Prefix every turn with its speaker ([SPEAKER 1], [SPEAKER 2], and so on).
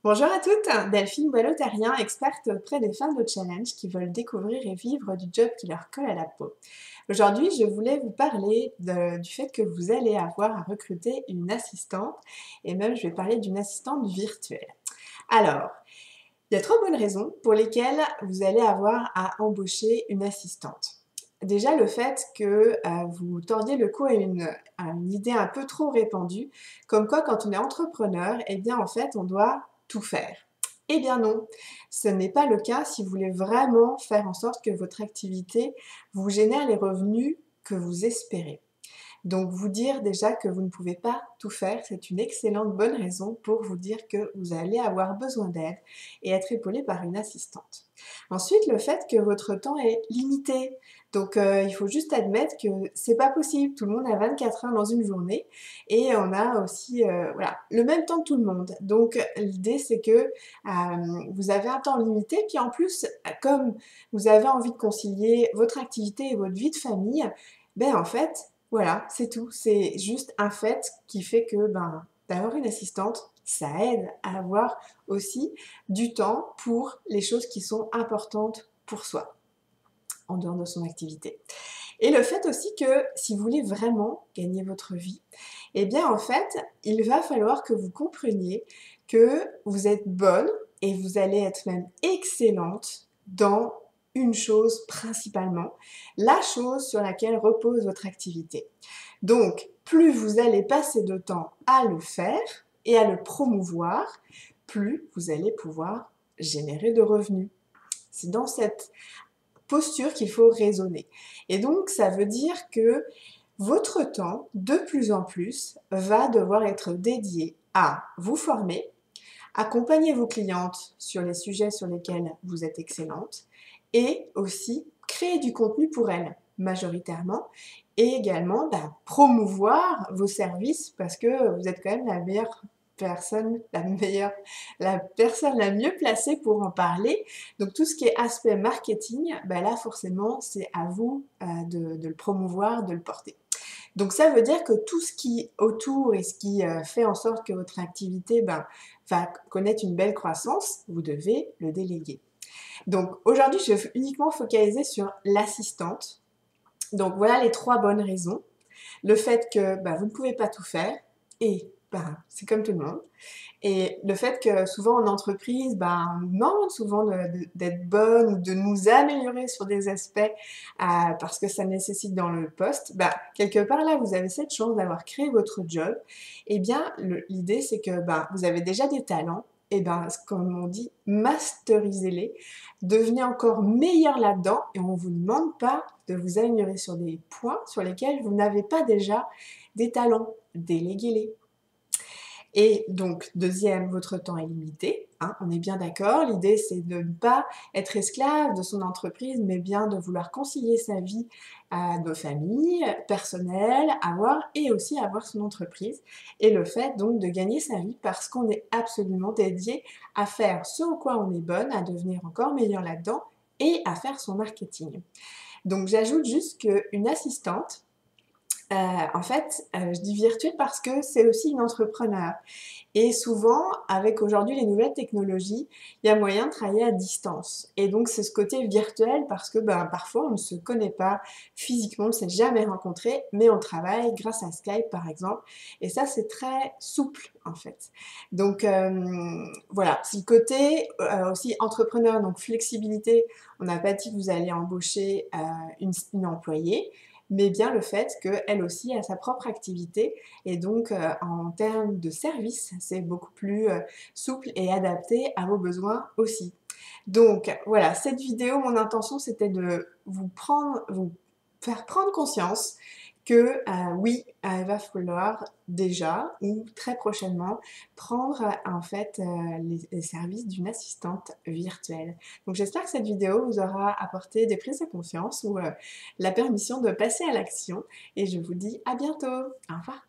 [SPEAKER 1] Bonjour à toutes, Delphine Boileau-Terrien, experte auprès des femmes de challenge qui veulent découvrir et vivre du job qui leur colle à la peau. Aujourd'hui, je voulais vous parler du fait que vous allez avoir à recruter une assistante et même je vais parler d'une assistante virtuelle. Alors, il y a trois bonnes raisons pour lesquelles vous allez avoir à embaucher une assistante. Déjà, le fait que vous tordiez le cou à une idée un peu trop répandue, comme quoi quand on est entrepreneur, eh bien en fait, on doit tout faire. Eh bien non, ce n'est pas le cas si vous voulez vraiment faire en sorte que votre activité vous génère les revenus que vous espérez. Donc vous dire déjà que vous ne pouvez pas tout faire, c'est une excellente bonne raison pour vous dire que vous allez avoir besoin d'aide et être épaulé par une assistante. Ensuite, le fait que votre temps est limité. Donc il faut juste admettre que c'est pas possible. Tout le monde a 24 heures dans une journée et on a aussi voilà, le même temps que tout le monde. Donc l'idée c'est que vous avez un temps limité, puis en plus, comme vous avez envie de concilier votre activité et votre vie de famille, ben en fait, voilà, c'est tout. C'est juste un fait qui fait que d'avoir une assistante, ça aide à avoir aussi du temps pour les choses qui sont importantes pour soi, en dehors de son activité. Et le fait aussi que si vous voulez vraiment gagner votre vie, eh bien en fait, il va falloir que vous compreniez que vous êtes bonne et vous allez être même excellente dans une chose principalement, la chose sur laquelle repose votre activité. Donc, plus vous allez passer de temps à le faire et à le promouvoir, plus vous allez pouvoir générer de revenus. C'est dans cette posture qu'il faut raisonner. Et donc, ça veut dire que votre temps, de plus en plus, va devoir être dédié à vous former, accompagner vos clientes sur les sujets sur lesquels vous êtes excellente et aussi créer du contenu pour elles, majoritairement, et également promouvoir vos services parce que vous êtes quand même la personne la mieux placée pour en parler. Donc tout ce qui est aspect marketing, là forcément c'est à vous de le promouvoir, de le porter. Donc ça veut dire que tout ce qui autour et ce qui fait en sorte que votre activité va connaître une belle croissance, vous devez le déléguer. Donc aujourd'hui, je vais uniquement focaliser sur l'assistante. Donc voilà les trois bonnes raisons. Le fait que vous ne pouvez pas tout faire et c'est comme tout le monde. Et le fait que souvent en entreprise, on nous demande souvent d'être bonne ou de nous améliorer sur des aspects parce que ça nécessite dans le poste, quelque part là, vous avez cette chance d'avoir créé votre job. Eh bien, l'idée, c'est que vous avez déjà des talents. Et comme on dit, masterisez-les, devenez encore meilleur là-dedans et on ne vous demande pas de vous améliorer sur des points sur lesquels vous n'avez pas déjà des talents. Déléguez-les. Et donc, deuxième, votre temps est limité, hein, on est bien d'accord. L'idée, c'est de ne pas être esclave de son entreprise, mais bien de vouloir concilier sa vie à nos familles, personnelles, et aussi avoir son entreprise. Et le fait donc de gagner sa vie parce qu'on est absolument dédié à faire ce au quoi on est bonne, à devenir encore meilleur là-dedans et à faire son marketing. Donc, j'ajoute juste qu'une assistante, en fait, je dis virtuelle parce que c'est aussi une entrepreneur. Et souvent, avec aujourd'hui les nouvelles technologies, il y a moyen de travailler à distance. Et donc, c'est ce côté virtuel parce que parfois, on ne se connaît pas physiquement, on ne s'est jamais rencontré, mais on travaille grâce à Skype, par exemple. Et ça, c'est très souple, en fait. Donc, voilà. C'est le côté aussi entrepreneur, donc flexibilité. On n'a pas dit que vous allez embaucher une employée, mais bien le fait qu'elle aussi a sa propre activité et donc en termes de service, c'est beaucoup plus souple et adapté à vos besoins aussi. Donc voilà, cette vidéo, mon intention c'était de vous faire prendre conscience que oui, il va falloir déjà ou très prochainement prendre en fait les services d'une assistante virtuelle. Donc j'espère que cette vidéo vous aura apporté des prises de conscience ou la permission de passer à l'action et je vous dis à bientôt. Au revoir.